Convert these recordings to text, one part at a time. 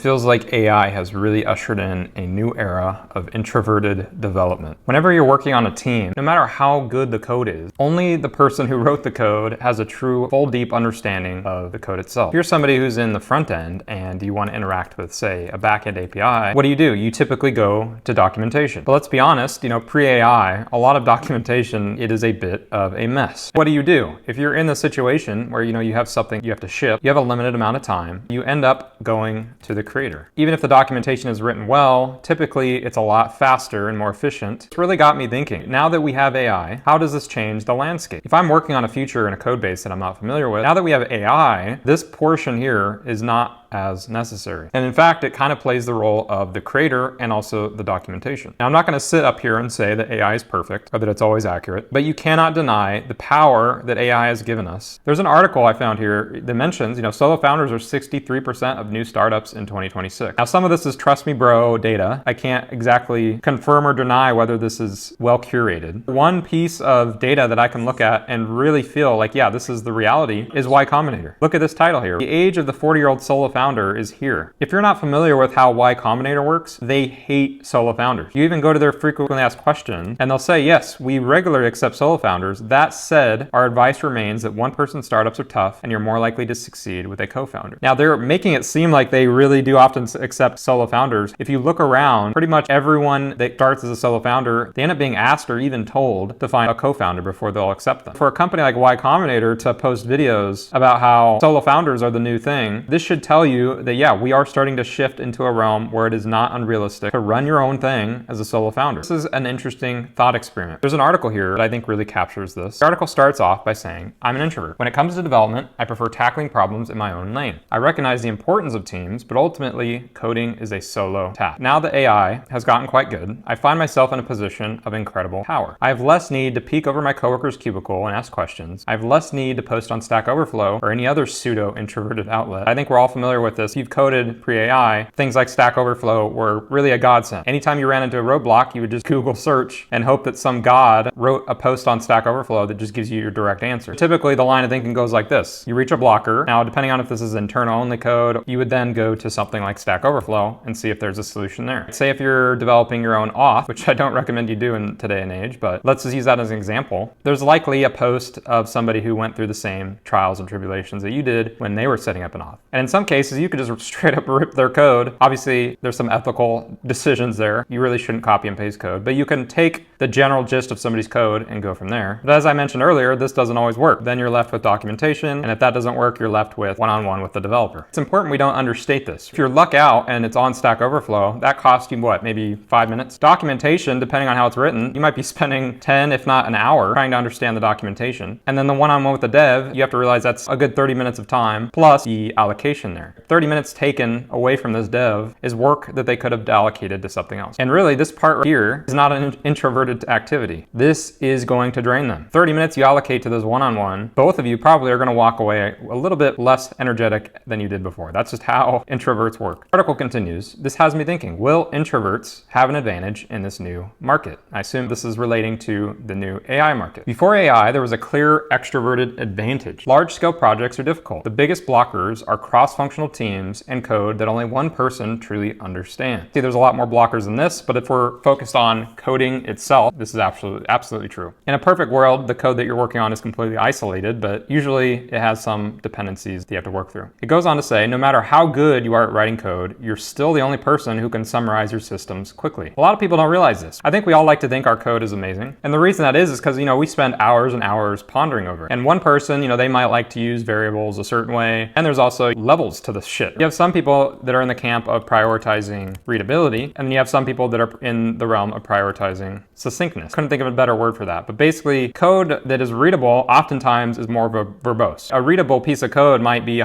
Feels like AI has really ushered in a new era of introverted development. Whenever you're working on a team, no matter how good the code is, only the person who wrote the code has a true, full, deep understanding of the code itself. If you're somebody who's in the front end and you want to interact with, say, a backend API, what do? You typically go to documentation. But let's be honest, pre-AI, a lot of documentation, it is a bit of a mess. What do? If you're in the situation where you have something you have to ship, you have a limited amount of time, you end up going to the creator. Even if the documentation is written well, typically it's a lot faster and more efficient. It's really got me thinking, now that we have AI, how does this change the landscape? If I'm working on a feature in a code base that I'm not familiar with, now that we have AI, this portion here is not as necessary. And in fact, it kind of plays the role of the creator and also the documentation. Now, I'm not going to sit up here and say that AI is perfect or that it's always accurate, but you cannot deny the power that AI has given us. There's an article I found here that mentions, solo founders are 63% of new startups in 2026. Now, some of this is trust me bro data. I can't exactly confirm or deny whether this is well curated. One piece of data that I can look at and really feel like, yeah, this is the reality is Y Combinator. Look at this title here. The age of the 40-year-old solo founder is here. If you're not familiar with how Y Combinator works, they hate solo founders. You even go to their frequently asked questions and they'll say, yes, we regularly accept solo founders. That said, our advice remains that one-person startups are tough and you're more likely to succeed with a co-founder. Now, they're making it seem like they really do often accept solo founders. If you look around, pretty much everyone that starts as a solo founder, they end up being asked or even told to find a co-founder before they'll accept them. For a company like Y Combinator to post videos about how solo founders are the new thing, this should tell you that, yeah, we are starting to shift into a realm where it is not unrealistic to run your own thing as a solo founder. This is an interesting thought experiment. There's an article here that I think really captures this. The article starts off by saying, I'm an introvert. When it comes to development, I prefer tackling problems in my own lane. I recognize the importance of teams, but ultimately coding is a solo task. Now that AI has gotten quite good, I find myself in a position of incredible power. I have less need to peek over my coworker's cubicle and ask questions. I have less need to post on Stack Overflow or any other pseudo introverted outlet. I think we're all familiar with this. You've coded pre-AI. Things like Stack Overflow were really a godsend. Anytime you ran into a roadblock, you would just Google search and hope that some god wrote a post on Stack Overflow that just gives you your direct answer. Typically, the line of thinking goes like this. You reach a blocker. Now, depending on if this is internal only code, you would then go to something like Stack Overflow and see if there's a solution there. Say if you're developing your own auth, which I don't recommend you do in today and age, but let's just use that as an example. There's likely a post of somebody who went through the same trials and tribulations that you did when they were setting up an auth. And in some cases, you could just straight up rip their code. Obviously, there's some ethical decisions there. You really shouldn't copy and paste code, but you can take the general gist of somebody's code and go from there. But as I mentioned earlier, this doesn't always work. Then you're left with documentation, and if that doesn't work, you're left with one-on-one with the developer. It's important we don't understate this. If you're luck out and it's on Stack Overflow, that costs you what, maybe 5 minutes? Documentation, depending on how it's written, you might be spending 10, if not an hour, trying to understand the documentation. And then the one-on-one with the dev, you have to realize that's a good 30 minutes of time, plus the allocation there. 30 minutes taken away from this dev is work that they could have allocated to something else. And really, this part right here is not an introverted activity. This is going to drain them. 30 minutes you allocate to this one-on-one, both of you probably are going to walk away a little bit less energetic than you did before. That's just how introverts work. The article continues. This has me thinking, will introverts have an advantage in this new market? I assume this is relating to the new AI market. Before AI, there was a clear extroverted advantage. Large-scale projects are difficult. The biggest blockers are cross-functional teams and code that only one person truly understands. See, there's a lot more blockers than this, but if we're focused on coding itself, this is absolutely true. In a perfect world, the code that you're working on is completely isolated, but usually it has some dependencies that you have to work through. It goes on to say, no matter how good you are at writing code, you're still the only person who can summarize your systems quickly. A lot of people don't realize this. I think we all like to think our code is amazing. And the reason that is because, we spend hours and hours pondering over it. And one person, they might like to use variables a certain way. And there's also levels to this shit. You have some people that are in the camp of prioritizing readability, and then you have some people that are in the realm of prioritizing succinctness. Couldn't think of a better word for that. But basically, code that is readable oftentimes is more of a verbose. A readable piece of code might be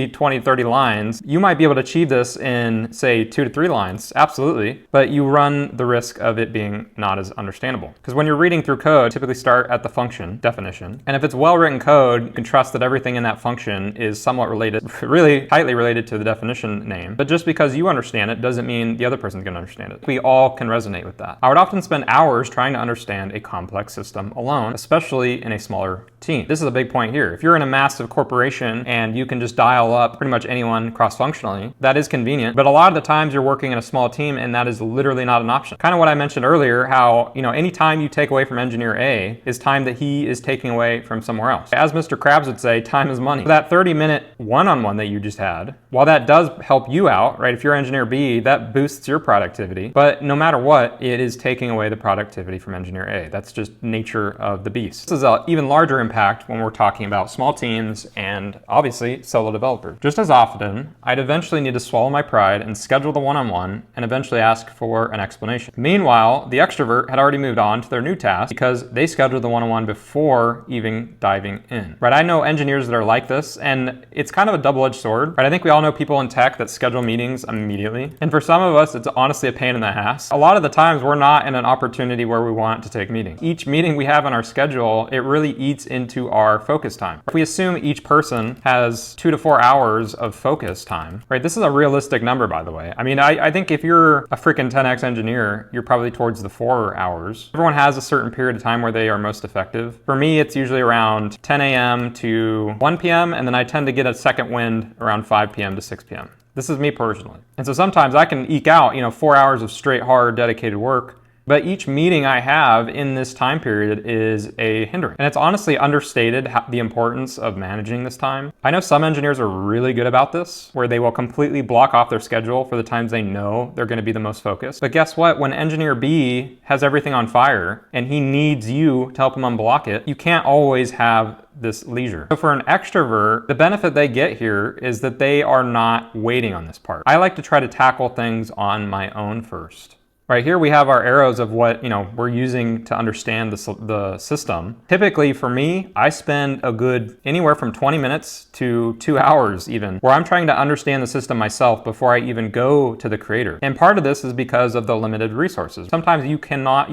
20, 30 lines. You might be able to achieve this in, say, 2 to 3 lines, absolutely, but you run the risk of it being not as understandable. Because when you're reading through code, typically start at the function definition. And if it's well-written code, you can trust that everything in that function is somewhat related, really tightly related to the definition name. But just because you understand it doesn't mean the other person's going to understand it. We all can resonate with that. I would often spend hours trying to understand a complex system alone, especially in a smaller team. This is a big point here. If you're in a massive corporation and you can just dial up pretty much anyone cross-functionally, that is convenient. But a lot of the times you're working in a small team and that is literally not an option. Kind of what I mentioned earlier, how, any time you take away from engineer A is time that he is taking away from somewhere else. As Mr. Krabs would say, time is money. That 30-minute one-on-one that you just had, while that does help you out, right? If you're engineer B, that boosts your productivity. But no matter what, it is taking away the productivity from engineer A. That's just nature of the beast. This is an even larger impact when we're talking about small teams and obviously solo developers. Just as often, I'd eventually need to swallow my pride and schedule the one-on-one and eventually ask for an explanation. Meanwhile, the extrovert had already moved on to their new task because they scheduled the one-on-one before even diving in, right? I know engineers that are like this, and it's kind of a double-edged sword, right? I think we all know people in tech that schedule meetings immediately. And for some of us, it's honestly a pain in the ass. A lot of the times we're not in an opportunity where we want to take meetings. Each meeting we have on our schedule, it really eats into our focus time. If we assume each person has 2 to 4 hours of focus time, right? This is a realistic number, by the way. I mean, I think if you're a freaking 10x engineer, you're probably towards the 4 hours. Everyone has a certain period of time where they are most effective. For me, it's usually around 10 a.m. to 1 p.m. and then I tend to get a second wind around 5 p.m. to 6 p.m. This is me personally. And so sometimes I can eke out, 4 hours of straight, hard, dedicated work. But each meeting I have in this time period is a hindrance. And it's honestly understated the importance of managing this time. I know some engineers are really good about this, where they will completely block off their schedule for the times they know they're going to be the most focused. But guess what? When engineer B has everything on fire and he needs you to help him unblock it, you can't always have this leisure. So for an extrovert, the benefit they get here is that they are not waiting on this part. I like to try to tackle things on my own first. Right here we have our arrows of what we're using to understand the system. Typically for me, I spend a good anywhere from 20 minutes to 2 hours even, where I'm trying to understand the system myself before I even go to the creator. And part of this is because of the limited resources. Sometimes you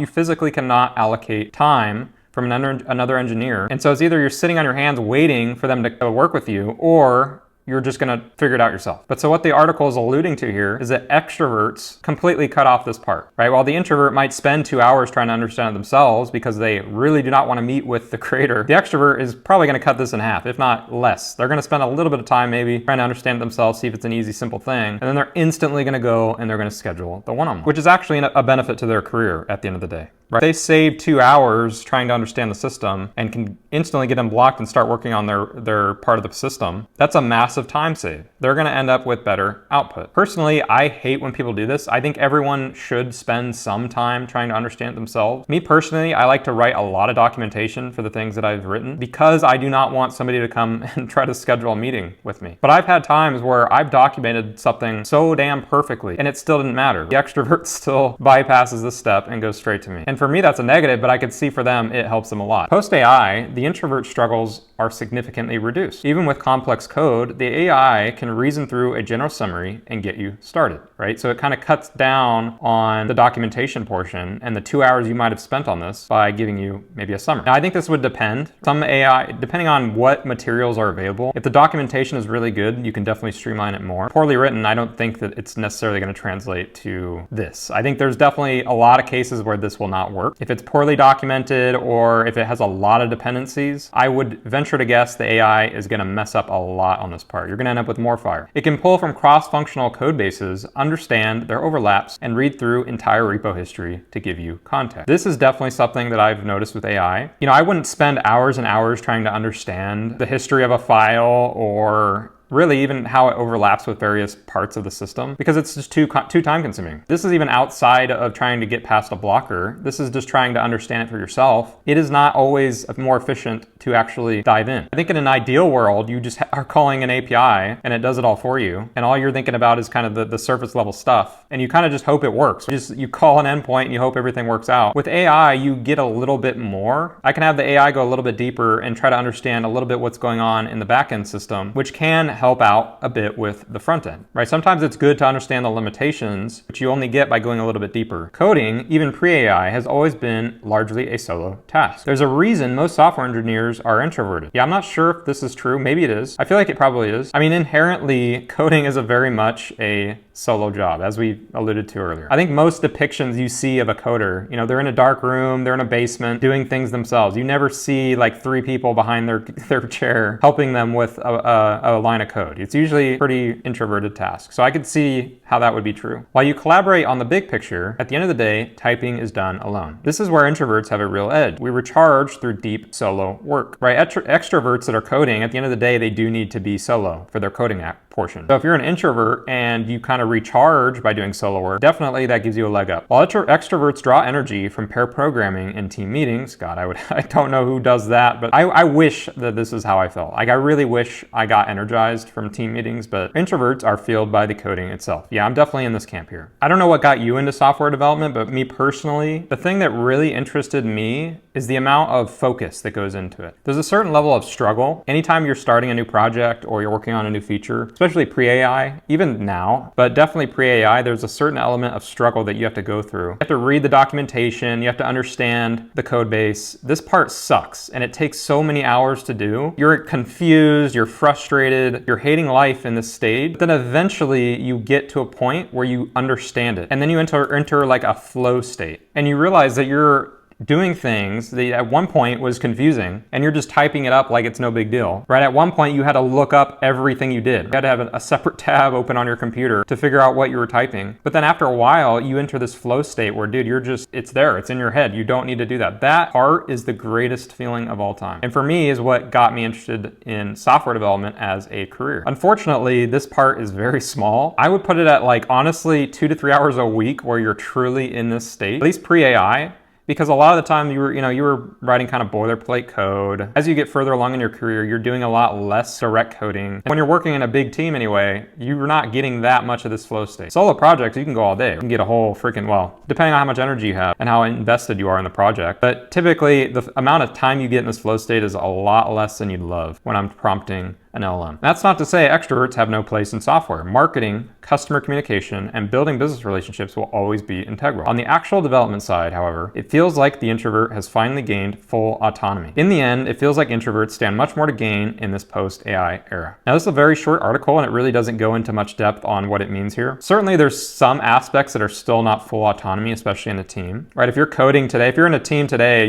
physically cannot allocate time from another engineer. And so it's either you're sitting on your hands waiting for them to work with you, or you're just gonna figure it out yourself. But so what the article is alluding to here is that extroverts completely cut off this part, right? While the introvert might spend 2 hours trying to understand it themselves because they really do not want to meet with the creator, the extrovert is probably gonna cut this in half, if not less. They're gonna spend a little bit of time maybe trying to understand it themselves, see if it's an easy, simple thing, and then they're instantly gonna go and they're gonna schedule the one-on-one, which is actually a benefit to their career at the end of the day. Right? They save 2 hours trying to understand the system and can instantly get them blocked and start working on their part of the system. That's a massive time save. They're going to end up with better output. Personally, I hate when people do this. I think everyone should spend some time trying to understand it themselves. Me personally, I like to write a lot of documentation for the things that I've written because I do not want somebody to come and try to schedule a meeting with me. But I've had times where I've documented something so damn perfectly and it still didn't matter. The extrovert still bypasses this step and goes straight to me. And for me, that's a negative, but I could see for them, it helps them a lot. Post AI, the introvert struggles are significantly reduced. Even with complex code, the AI can reason through a general summary and get you started, right? So it kind of cuts down on the documentation portion and the 2 hours you might have spent on this by giving you maybe a summary. Now, I think this would depend. Some AI, depending on what materials are available, if the documentation is really good, you can definitely streamline it more. Poorly written, I don't think that it's necessarily going to translate to this. I think there's definitely a lot of cases where this will not work. If it's poorly documented or if it has a lot of dependencies, I would venture to guess the AI is going to mess up a lot on this part. You're going to end up with more fire. It can pull from cross-functional code bases, understand their overlaps, and read through entire repo history to give you context. This is definitely something that I've noticed with AI. I wouldn't spend hours and hours trying to understand the history of a file or really even how it overlaps with various parts of the system, because it's just too time consuming. This is even outside of trying to get past a blocker. This is just trying to understand it for yourself. It is not always more efficient to actually dive in. I think in an ideal world, you just are calling an API and it does it all for you. And all you're thinking about is kind of the surface level stuff. And you kind of just hope it works. You call an endpoint and you hope everything works out. With AI, you get a little bit more. I can have the AI go a little bit deeper and try to understand a little bit what's going on in the backend system, which can help out a bit with the front end, right? Sometimes it's good to understand the limitations, which you only get by going a little bit deeper. Coding, even pre-AI, has always been largely a solo task. There's a reason most software engineers are introverted. Yeah, I'm not sure if this is true. Maybe it is. I feel like it probably is. I mean, inherently, coding is a very much a solo job, as we alluded to earlier. I think most depictions you see of a coder, they're in a dark room, they're in a basement doing things themselves. You never see like 3 people behind their chair helping them with a line of code. It's usually a pretty introverted task. So I could see how that would be true. While you collaborate on the big picture, at the end of the day, typing is done alone. This is where introverts have a real edge. We recharge through deep solo work, right? Extroverts that are coding, at the end of the day, they do need to be solo for their coding portion. So if you're an introvert and you kind of recharge by doing solo work, definitely that gives you a leg up. While extroverts draw energy from pair programming and team meetings, God, I don't know who does that, but I wish that this is how I felt. Like I really wish I got energized from team meetings, but introverts are fueled by the coding itself. Yeah, I'm definitely in this camp here. I don't know what got you into software development, but me personally, the thing that really interested me is the amount of focus that goes into it. There's a certain level of struggle. Anytime you're starting a new project or you're working on a new feature, especially pre-AI, even now, but definitely pre-AI, there's a certain element of struggle that you have to go through. You have to read the documentation, you have to understand the code base. This part sucks and it takes so many hours to do. You're confused, you're frustrated, you're hating life in this stage. But then eventually you get to a point where you understand it. And then you enter like a flow state and you realize that you're doing things that at one point was confusing and you're just typing it up like it's no big deal, right? At one point you had to look up everything you did. You had to have a separate tab open on your computer to figure out what you were typing. But then after a while, you enter this flow state where, dude, it's there, it's in your head. You don't need to do that. That part is the greatest feeling of all time. And for me is what got me interested in software development as a career. Unfortunately, this part is very small. I would put it at like, honestly, 2 to 3 hours a week where you're truly in this state, at least pre-AI. Because a lot of the time you were writing kind of boilerplate code. As you get further along in your career, you're doing a lot less direct coding. And when you're working in a big team anyway, you're not getting that much of this flow state. Solo projects, you can go all day. You can get a whole freaking, well, depending on how much energy you have and how invested you are in the project. But typically the amount of time you get in this flow state is a lot less than you'd love when I'm prompting an LLM. That's not to say extroverts have no place in software. Marketing, customer communication, and building business relationships will always be integral. On the actual development side, however, it feels like the introvert has finally gained full autonomy. In the end, it feels like introverts stand much more to gain in this post-AI era. Now, this is a very short article and it really doesn't go into much depth on what it means here. Certainly, there's some aspects that are still not full autonomy, especially in a team, right? If you're coding today, if you're in a team today,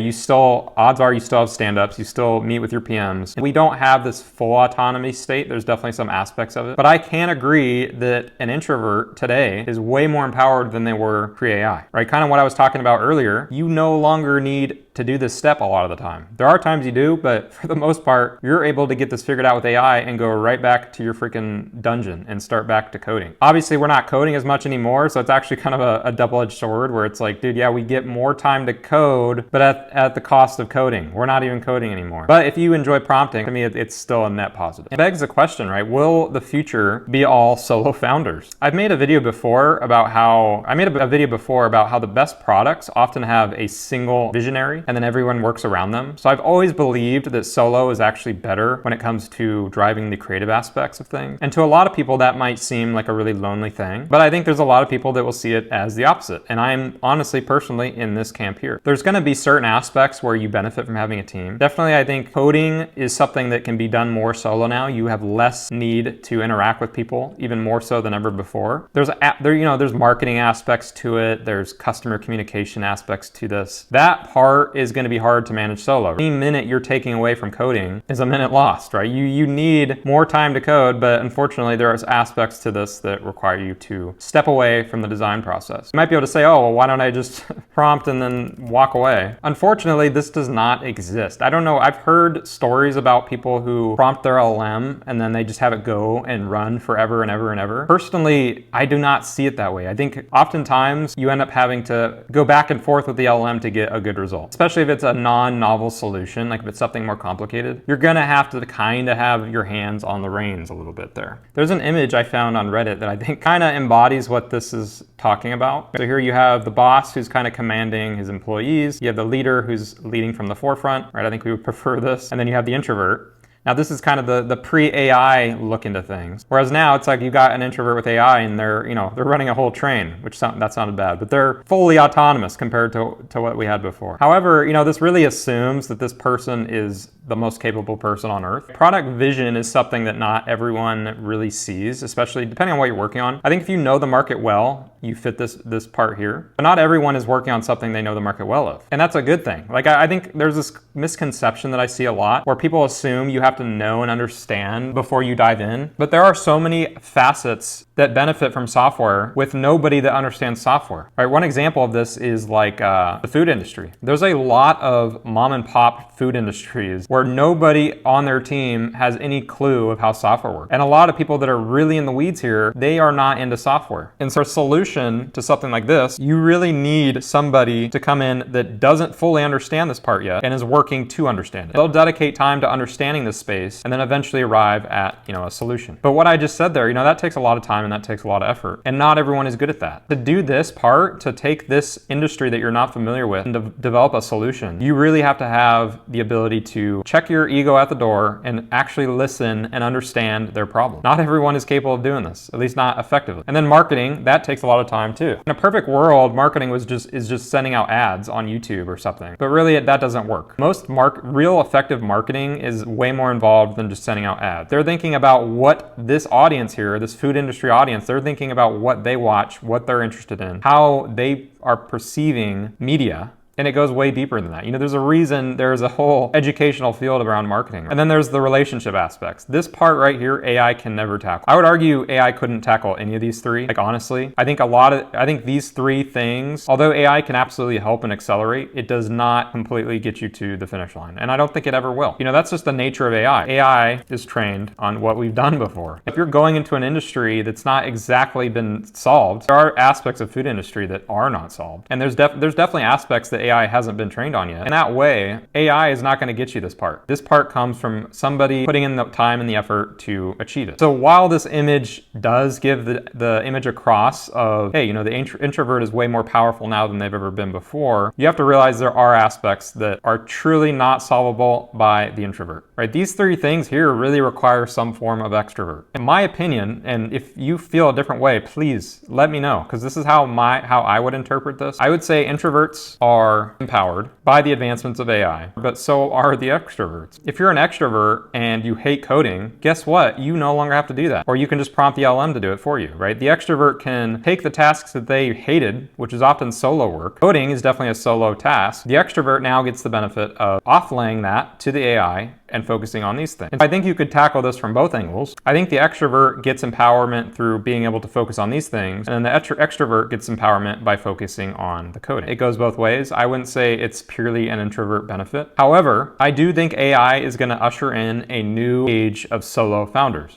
odds are you still have stand-ups, you still meet with your PMs. And we don't have this full autonomy state. There's definitely some aspects of it. But I can agree that an introvert today is way more empowered than they were pre-AI, right? Kind of what I was talking about earlier. You no longer need to do this step a lot of the time. There are times you do, but for the most part, you're able to get this figured out with AI and go right back to your freaking dungeon and start back to coding. Obviously, we're not coding as much anymore, so it's actually kind of a double-edged sword where it's like, dude, yeah, we get more time to code, but at the cost of coding. We're not even coding anymore. But if you enjoy prompting, to me, it's still a net positive. It begs the question, right? Will the future be all solo founders? I've made a video before about how the best products often have a single visionary and then everyone works around them. So I've always believed that solo is actually better when it comes to driving the creative aspects of things. And to a lot of people, that might seem like a really lonely thing, but I think there's a lot of people that will see it as the opposite. And I'm honestly, personally in this camp here. There's gonna be certain aspects where you benefit from having a team. Definitely, I think coding is something that can be done more solo now. You have less need to interact with people, even more so than ever before. There's marketing aspects to it. There's customer communication aspects to this. That part is going to be hard to manage solo. Any minute you're taking away from coding is a minute lost, right? You need more time to code, but unfortunately there are aspects to this that require you to step away from the design process. You might be able to say, oh, well, why don't I just prompt and then walk away? Unfortunately, this does not exist. I don't know. I've heard stories about people who prompt their LLM and then they just have it go and run forever and ever and ever. Personally, I do not see it that way. I think oftentimes you end up having to go back and forth with the LLM to get a good result, especially if it's a non-novel solution, like if it's something more complicated. You're gonna have to kind of have your hands on the reins a little bit there. There's an image I found on Reddit that I think kind of embodies what this is talking about. So here you have the boss who's kind of commanding his employees. You have the leader who's leading from the forefront, right? I think we would prefer this. And then you have the introvert Now this is kind of the pre-AI look into things. Whereas now it's like you got an introvert with AI and they're running a whole train, which that sounded bad, but they're fully autonomous compared to what we had before. However, this really assumes that this person is the most capable person on earth. Product vision is something that not everyone really sees, especially depending on what you're working on. I think if you know the market well, you fit this part here. But not everyone is working on something they know the market well of. And that's a good thing. Like I think there's this misconception that I see a lot where people assume you have to know and understand before you dive in. But there are so many facets that benefit from software with nobody that understands software. Right? One example of this is like the food industry. There's a lot of mom and pop food industries where nobody on their team has any clue of how software works. And a lot of people that are really in the weeds here, they are not into software. And so a solution to something like this, you really need somebody to come in that doesn't fully understand this part yet and is working to understand it. They'll dedicate time to understanding this space and then eventually arrive at, a solution. But what I just said there, that takes a lot of time and that takes a lot of effort. And not everyone is good at that. To do this part, to take this industry that you're not familiar with and to develop a solution, you really have to have the ability to check your ego at the door and actually listen and understand their problem. Not everyone is capable of doing this, at least not effectively. And then marketing, that takes a lot of time too. In a perfect world, marketing is just sending out ads on YouTube or something. But really that doesn't work. Most real effective marketing is way more involved than just sending out ads. They're thinking about what this audience here, this food industry audience, they're thinking about what they watch, what they're interested in, how they are perceiving media. And it goes way deeper than that. There's a reason there's a whole educational field around marketing. And then there's the relationship aspects. This part right here, AI can never tackle. I would argue AI couldn't tackle any of these three. Like honestly, I think these three things, although AI can absolutely help and accelerate, it does not completely get you to the finish line. And I don't think it ever will. That's just the nature of AI. AI is trained on what we've done before. If you're going into an industry that's not exactly been solved, there are aspects of food industry that are not solved. And there's definitely aspects that AI hasn't been trained on yet. In that way, AI is not going to get you this part. This part comes from somebody putting in the time and the effort to achieve it. So while this image does give the image across of, hey, the introvert is way more powerful now than they've ever been before, you have to realize there are aspects that are truly not solvable by the introvert, right? These three things here really require some form of extrovert. In my opinion, and if you feel a different way, please let me know, because this is how I would interpret this. I would say introverts are empowered by the advancements of AI, but so are the extroverts. If you're an extrovert and you hate coding, guess what? You no longer have to do that. Or you can just prompt the LM to do it for you, right? The extrovert can take the tasks that they hated, which is often solo work. Coding is definitely a solo task. The extrovert now gets the benefit of offlaying that to the AI and focusing on these things. I think you could tackle this from both angles. I think the extrovert gets empowerment through being able to focus on these things, and then the extrovert gets empowerment by focusing on the coding. It goes both ways. I wouldn't say it's purely an introvert benefit. However, I do think AI is going to usher in a new age of solo founders.